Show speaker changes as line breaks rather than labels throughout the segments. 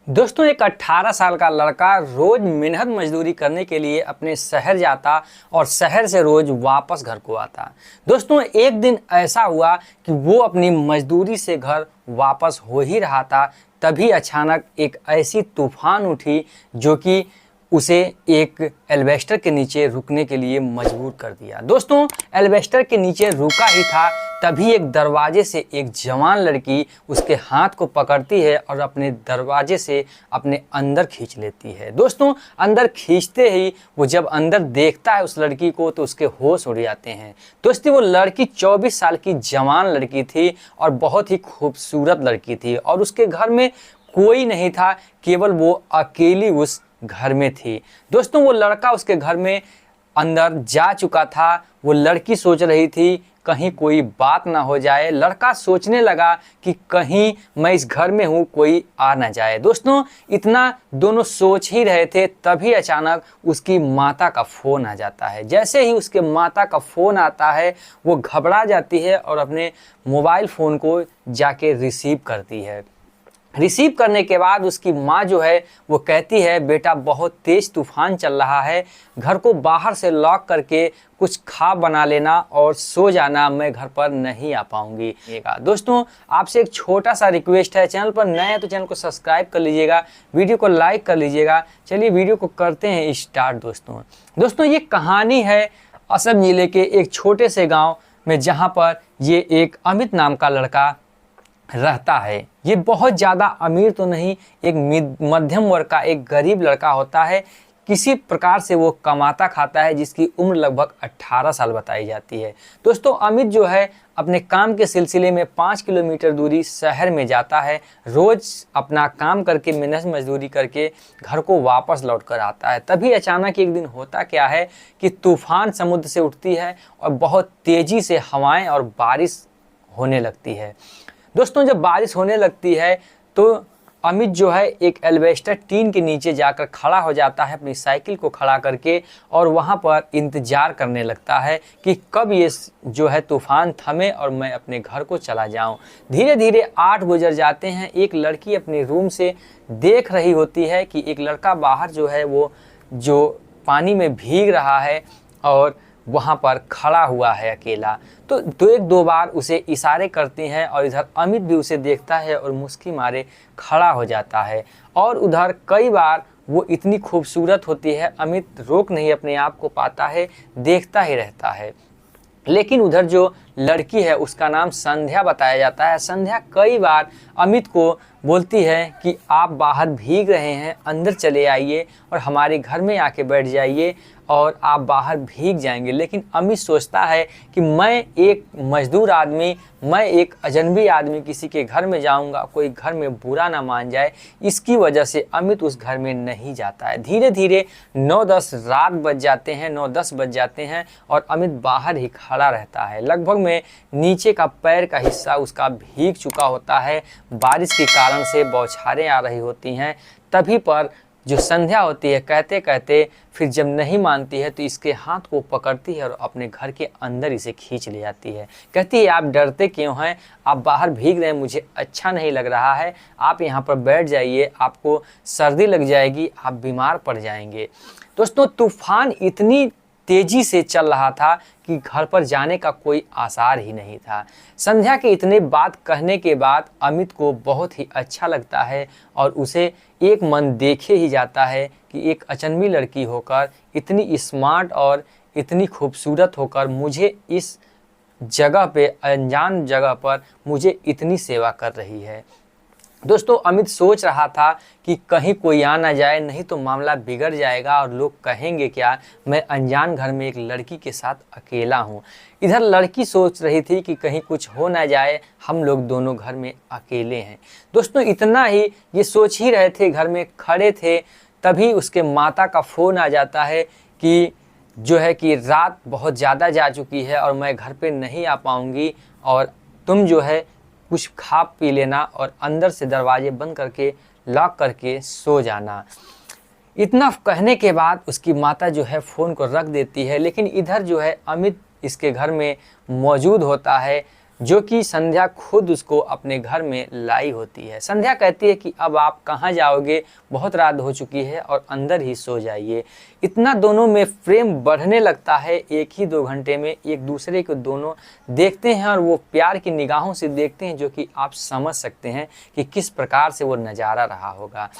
दोस्तों एक 18 साल का लड़का रोज मेहनत मजदूरी करने के लिए अपने शहर जाता और शहर से रोज वापस घर को आता। दोस्तों एक दिन ऐसा हुआ कि वो अपनी मजदूरी से घर वापस हो ही रहा था, तभी अचानक एक ऐसी तूफान उठी जो कि उसे एक एल्वेस्टर के नीचे रुकने के लिए मजबूर कर दिया। दोस्तों एल्वेस्टर के नीचे रुका ही था, तभी एक दरवाजे से एक जवान लड़की उसके हाथ को पकड़ती है और अपने दरवाजे से अपने अंदर खींच लेती है। दोस्तों अंदर खींचते ही वो जब अंदर देखता है उस लड़की को तो उसके होश उड़ जाते हैं। दोस्तों वो लड़की 24 साल की जवान लड़की थी और बहुत ही खूबसूरत लड़की थी और उसके घर में कोई नहीं था, केवल वो अकेली उस घर में थी। दोस्तों वो लड़का उसके घर में अंदर जा चुका था। वो लड़की सोच रही थी कहीं कोई बात ना हो जाए। लड़का सोचने लगा कि कहीं मैं इस घर में हूँ, कोई आ ना जाए। दोस्तों इतना दोनों सोच ही रहे थे, तभी अचानक उसकी माता का फ़ोन आ जाता है। जैसे ही उसके माता का फ़ोन आता है वो घबरा जाती है और अपने मोबाइल फ़ोन को जाके रिसीव करती है। रिसीव करने के बाद उसकी माँ जो है वो कहती है, बेटा बहुत तेज़ तूफान चल रहा है, घर को बाहर से लॉक करके कुछ खा बना लेना और सो जाना, मैं घर पर नहीं आ पाऊंगी। दोस्तों आपसे एक छोटा सा रिक्वेस्ट है, चैनल पर नए हैं तो चैनल को सब्सक्राइब कर लीजिएगा, वीडियो को लाइक कर लीजिएगा। चलिए वीडियो को करते हैं स्टार्ट। दोस्तों ये कहानी है असम जिले के एक छोटे से गाँव में, जहाँ पर ये एक अमित नाम का लड़का रहता है। ये बहुत ज़्यादा अमीर तो नहीं, एक मध्यम वर्ग का एक गरीब लड़का होता है। किसी प्रकार से वो कमाता खाता है, जिसकी उम्र लगभग 18 साल बताई जाती है। दोस्तों अमित जो है अपने काम के सिलसिले में 5 किलोमीटर दूरी शहर में जाता है। रोज़ अपना काम करके मेहनत मजदूरी करके घर को वापस लौट कर आता है। तभी अचानक एक दिन होता क्या है कि तूफान समुद्र से उठती है और बहुत तेज़ी से हवाएँ और बारिश होने लगती है। दोस्तों जब बारिश होने लगती है तो अमित जो है एक एल्वेस्टर टीन के नीचे जाकर खड़ा हो जाता है, अपनी साइकिल को खड़ा करके, और वहाँ पर इंतज़ार करने लगता है कि कब ये जो है तूफ़ान थमे और मैं अपने घर को चला जाऊँ। धीरे धीरे 8 गुजर जाते हैं। एक लड़की अपने रूम से देख रही होती है कि एक लड़का बाहर जो है वो जो पानी में भीग रहा है और वहाँ पर खड़ा हुआ है अकेला। तो एक दो बार उसे इशारे करती हैं और इधर अमित भी उसे देखता है और मुस्की मारे खड़ा हो जाता है। और उधर कई बार वो इतनी खूबसूरत होती है, अमित रोक नहीं अपने आप को पाता है, देखता ही रहता है। लेकिन उधर जो लड़की है उसका नाम संध्या बताया जाता है। संध्या कई बार अमित को बोलती है कि आप बाहर भीग रहे हैं, अंदर चले आइए और हमारे घर में आके बैठ जाइए और आप बाहर भीग जाएंगे। लेकिन अमित सोचता है कि मैं एक मजदूर आदमी, मैं एक अजनबी आदमी किसी के घर में जाऊंगा, कोई घर में बुरा ना मान जाए, इसकी वजह से अमित उस घर में नहीं जाता है। धीरे धीरे 9-10 रात बज जाते हैं, 9-10 बज जाते हैं और अमित बाहर ही खड़ा रहता है। लगभग में नीचे का पैर का हिस्सा उसका भीग चुका होता है, बारिश के कारण से बौछारें आ रही होती हैं। तभी पर जो संध्या होती है कहते कहते फिर जब नहीं मानती है तो इसके हाथ को पकड़ती है और अपने घर के अंदर इसे खींच ले जाती है। कहती है आप डरते क्यों हैं, आप बाहर भीग रहे हैं, मुझे अच्छा नहीं लग रहा है, आप यहाँ पर बैठ जाइए, आपको सर्दी लग जाएगी, आप बीमार पड़ जाएंगे। दोस्तों तूफान इतनी तेजी से चल रहा था कि घर पर जाने का कोई आसार ही नहीं था। संध्या के इतने बात कहने के बाद अमित को बहुत ही अच्छा लगता है और उसे एक मन देखे ही जाता है कि एक अचंबी लड़की होकर, इतनी स्मार्ट और इतनी खूबसूरत होकर मुझे इस जगह पे, अनजान जगह पर मुझे इतनी सेवा कर रही है। दोस्तों अमित सोच रहा था कि कहीं कोई आ ना जाए, नहीं तो मामला बिगड़ जाएगा और लोग कहेंगे क्या, मैं अनजान घर में एक लड़की के साथ अकेला हूँ। इधर लड़की सोच रही थी कि कहीं कुछ हो ना जाए, हम लोग दोनों घर में अकेले हैं। दोस्तों इतना ही ये सोच ही रहे थे, घर में खड़े थे, तभी उसके माता का फ़ोन आ जाता है कि जो है कि रात बहुत ज़्यादा जा चुकी है और मैं घर पे नहीं आ पाऊँगी और तुम जो है कुछ खा पी लेना और अंदर से दरवाजे बंद करके लॉक करके सो जाना। इतना कहने के बाद उसकी माता जो है फ़ोन को रख देती है। लेकिन इधर जो है अमित इसके घर में मौजूद होता है। जो कि संध्या खुद उसको अपने घर में लाई होती है। संध्या कहती है कि अब आप कहाँ जाओगे, बहुत रात हो चुकी है और अंदर ही सो जाइए। इतना दोनों में प्रेम बढ़ने लगता है, 1 ही 2 घंटे में एक दूसरे को दोनों देखते हैं और वो प्यार की निगाहों से देखते हैं, जो कि आप समझ सकते हैं कि किस प्रकार से वो नज़ारा रहा होगा।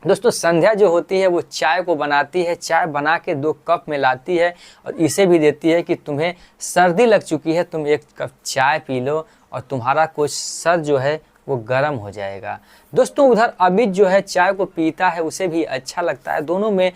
दोस्तों संध्या जो होती है वो चाय को बनाती है, चाय बना के 2 कप में लाती है और इसे भी देती है कि तुम्हें सर्दी लग चुकी है, तुम 1 कप चाय पी लो और तुम्हारा कुछ सर जो है वो गर्म हो जाएगा। दोस्तों उधर अमित जो है चाय को पीता है, उसे भी अच्छा लगता है, दोनों में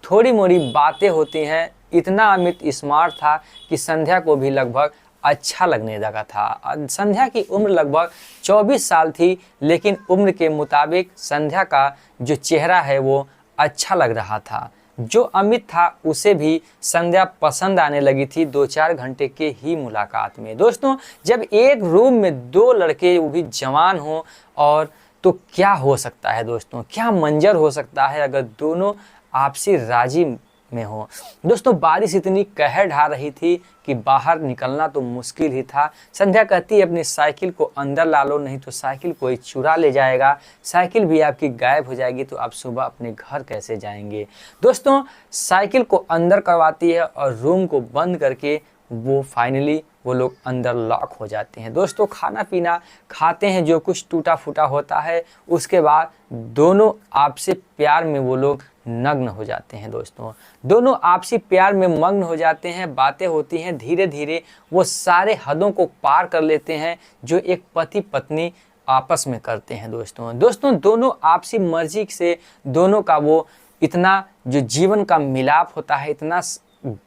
थोड़ी मोड़ी बातें होती हैं। इतना अमित स्मार्ट था कि संध्या को भी लगभग अच्छा लगने लगा था। संध्या की उम्र लगभग 24 साल थी, लेकिन उम्र के मुताबिक संध्या का जो चेहरा है वो अच्छा लग रहा था। जो अमित था उसे भी संध्या पसंद आने लगी थी 2-4 घंटे के ही मुलाकात में। दोस्तों जब एक रूम में 2 लड़के वो भी जवान हों और तो क्या हो सकता है दोस्तों, क्या मंजर हो सकता है अगर दोनों आपसी राजी में हो। दोस्तों बारिश इतनी कहर ढा रही थी कि बाहर निकलना तो मुश्किल ही था। संध्या कहती है अपनी साइकिल को अंदर ला लो, नहीं तो साइकिल कोई चुरा ले जाएगा, साइकिल भी आपकी गायब हो जाएगी, तो आप सुबह अपने घर कैसे जाएंगे। दोस्तों साइकिल को अंदर करवाती है और रूम को बंद करके वो फाइनली वो लोग अंदर लॉक हो जाते हैं। दोस्तों खाना पीना खाते हैं, जो कुछ टूटा फूटा होता है, उसके बाद दोनों आपसी प्यार में वो लोग नग्न हो जाते हैं। दोस्तों दोनों आपसी प्यार में मग्न हो जाते हैं, बातें होती हैं, धीरे धीरे वो सारे हदों को पार कर लेते हैं जो एक पति पत्नी आपस में करते हैं। दोस्तों दोनों आपसी मर्जी से दोनों का वो इतना जो जीवन का मिलाप होता है, इतना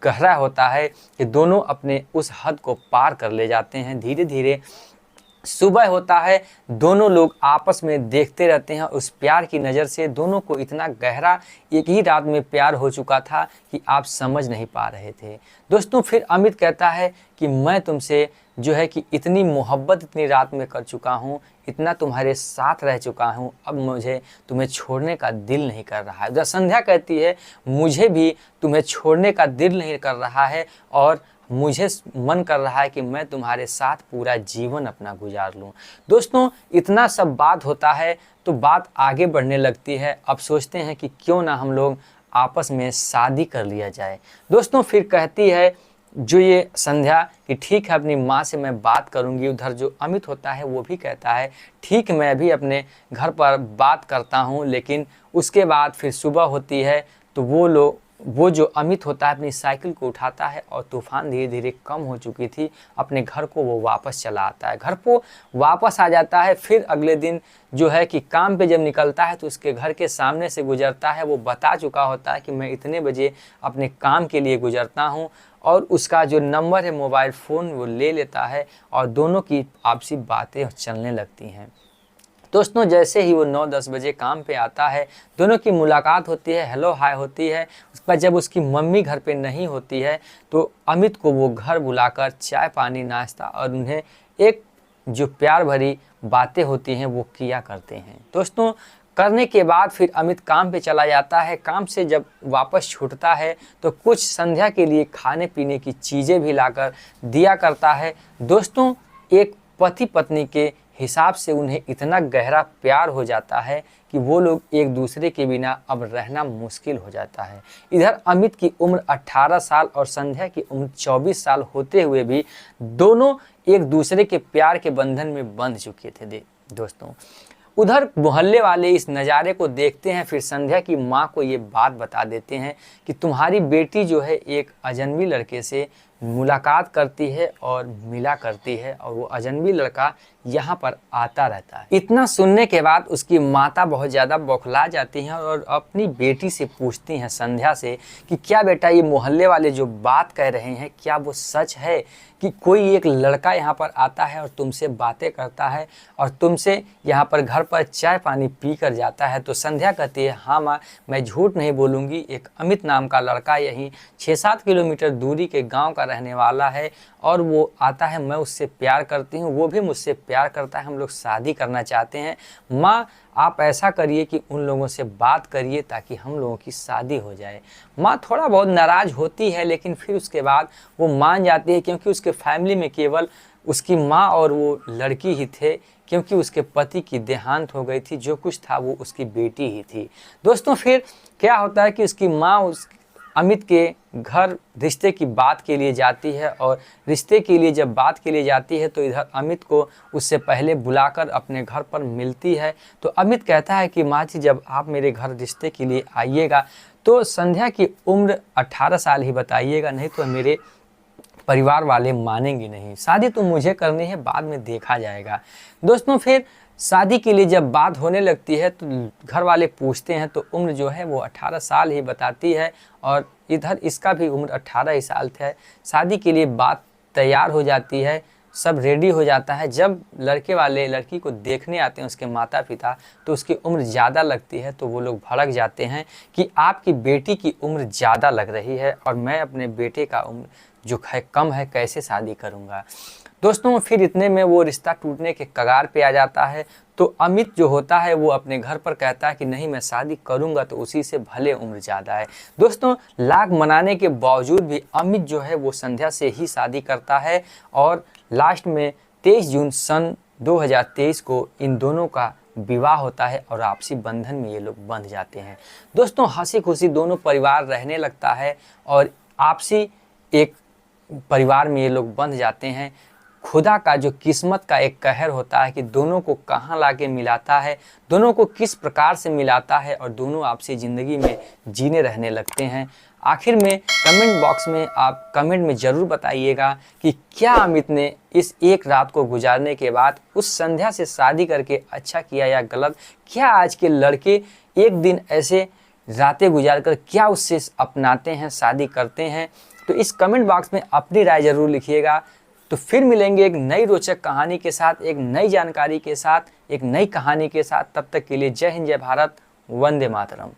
गहरा होता है कि दोनों अपने उस हद को पार कर ले जाते हैं। धीरे धीरे सुबह होता है, दोनों लोग आपस में देखते रहते हैं उस प्यार की नज़र से। दोनों को इतना गहरा एक ही रात में प्यार हो चुका था कि आप समझ नहीं पा रहे थे। दोस्तों फिर अमित कहता है कि मैं तुमसे जो है कि इतनी मोहब्बत इतनी रात में कर चुका हूँ, इतना तुम्हारे साथ रह चुका हूँ, अब मुझे तुम्हें छोड़ने का दिल नहीं कर रहा है। उधर संध्या कहती है मुझे भी तुम्हें छोड़ने का दिल नहीं कर रहा है और मुझे मन कर रहा है कि मैं तुम्हारे साथ पूरा जीवन अपना गुजार लूं। दोस्तों इतना सब बात होता है तो बात आगे बढ़ने लगती है। अब सोचते हैं कि क्यों ना हम लोग आपस में शादी कर लिया जाए। दोस्तों फिर कहती है जो ये संध्या कि ठीक है अपनी माँ से मैं बात करूँगी। उधर जो अमित होता है वो भी कहता है ठीक मैं भी अपने घर पर बात करता हूँ। लेकिन उसके बाद फिर सुबह होती है तो वो जो अमित होता है अपनी साइकिल को उठाता है और तूफान धीरे धीरे कम हो चुकी थी, अपने घर को वो वापस चला आता है, घर को वापस आ जाता है। फिर अगले दिन जो है कि काम पे जब निकलता है तो उसके घर के सामने से गुजरता है। वो बता चुका होता है कि मैं इतने बजे अपने काम के लिए गुजरता हूँ और उसका जो नंबर है मोबाइल फ़ोन वो ले लेता है और दोनों की आपसी बातें चलने लगती हैं। दोस्तों जैसे ही वो 9-10 बजे काम पे आता है, दोनों की मुलाकात होती है, हेलो हाय होती है। उस पर जब उसकी मम्मी घर पे नहीं होती है तो अमित को वो घर बुलाकर चाय पानी नाश्ता और उन्हें एक जो प्यार भरी बातें होती हैं वो किया करते हैं। दोस्तों करने के बाद फिर अमित काम पे चला जाता है। काम से जब वापस छूटता है तो कुछ संध्या के लिए खाने पीने की चीज़ें भी लाकर दिया करता है। दोस्तों एक पति पत्नी के हिसाब से उन्हें इतना गहरा प्यार हो जाता है कि वो लोग एक दूसरे के बिना अब रहना मुश्किल हो जाता है। इधर अमित की उम्र 18 साल और संध्या की उम्र 24 साल होते हुए भी दोनों एक दूसरे के प्यार के बंधन में बंध चुके थे। दोस्तों उधर मोहल्ले वाले इस नज़ारे को देखते हैं, फिर संध्या की माँ को ये बात बता देते हैं कि तुम्हारी बेटी जो है एक अजनबी लड़के से मुलाकात करती है और मिला करती है और वो अजनबी लड़का यहाँ पर आता रहता है। इतना सुनने के बाद उसकी माता बहुत ज़्यादा बौखला जाती हैं और अपनी बेटी से पूछती हैं संध्या से कि क्या बेटा ये मोहल्ले वाले जो बात कह रहे हैं क्या वो सच है कि कोई एक लड़का यहाँ पर आता है और तुमसे बातें करता है और तुमसे यहाँ पर घर पर चाय पानी पी कर जाता है। तो संध्या कहती है हाँ माँ मैं झूठ नहीं बोलूँगी, एक अमित नाम का लड़का यहीं 6-7 किलोमीटर दूरी के गाँव का रहने वाला है और वो आता है, मैं उससे प्यार करती हूँ, वो भी मुझसे प्यार करता है, हम लोग शादी करना चाहते हैं। माँ आप ऐसा करिए कि उन लोगों से बात करिए ताकि हम लोगों की शादी हो जाए। माँ थोड़ा बहुत नाराज़ होती है, लेकिन फिर उसके बाद वो मान जाती है, क्योंकि उसके फैमिली में केवल उसकी माँ और वो लड़की ही थे, क्योंकि उसके पति की देहांत हो गई थी। जो कुछ था वो उसकी बेटी ही थी। दोस्तों फिर क्या होता है कि उसकी माँ उस अमित के घर रिश्ते की बात के लिए जाती है, और रिश्ते के लिए जब बात के लिए जाती है तो इधर अमित को उससे पहले बुलाकर अपने घर पर मिलती है। तो अमित कहता है कि माँ जी, जब आप मेरे घर रिश्ते के लिए आइएगा तो संध्या की उम्र 18 साल ही बताइएगा, नहीं तो मेरे परिवार वाले मानेंगे नहीं। शादी तो मुझे करनी है, बाद में देखा जाएगा। दोस्तों फिर शादी के लिए जब बात होने लगती है तो घर वाले पूछते हैं, तो उम्र जो है वो 18 साल ही बताती है, और इधर इसका भी उम्र 18 ही साल है। शादी के लिए बात तैयार हो जाती है, सब रेडी हो जाता है। जब लड़के वाले लड़की को देखने आते हैं उसके माता पिता, तो उसकी उम्र ज़्यादा लगती है, तो वो लोग भड़क जाते हैं कि आपकी बेटी की उम्र ज़्यादा लग रही है और मैं अपने बेटे का उम्र जो है कम है, कैसे शादी करूँगा। दोस्तों फिर इतने में वो रिश्ता टूटने के कगार पे आ जाता है। तो अमित जो होता है वो अपने घर पर कहता है कि नहीं, मैं शादी करूंगा तो उसी से, भले उम्र ज़्यादा है। दोस्तों लाख मनाने के बावजूद भी अमित जो है वो संध्या से ही शादी करता है, और लास्ट में 23 जून सन 2023 को इन दोनों का विवाह होता है और आपसी बंधन में ये लोग बंध जाते हैं। दोस्तों हंसी खुशी दोनों परिवार रहने लगता है, और आपसी एक परिवार में ये लोग बंध जाते हैं। खुदा का जो किस्मत का एक कहर होता है कि दोनों को कहाँ लाके मिलाता है, दोनों को किस प्रकार से मिलाता है, और दोनों आपसी ज़िंदगी में जीने रहने लगते हैं। आखिर में कमेंट बॉक्स में आप कमेंट में ज़रूर बताइएगा कि क्या अमित ने इस एक रात को गुजारने के बाद उस संध्या से शादी करके अच्छा किया या गलत। क्या आज के लड़के एक दिन ऐसे रातें गुजार कर क्या उससे अपनाते हैं, शादी करते हैं? तो इस कमेंट बॉक्स में अपनी राय ज़रूर लिखिएगा। तो फिर मिलेंगे एक नई रोचक कहानी के साथ, एक नई जानकारी के साथ, एक नई कहानी के साथ। तब तक के लिए जय हिंद, जय भारत, वंदे मातरम।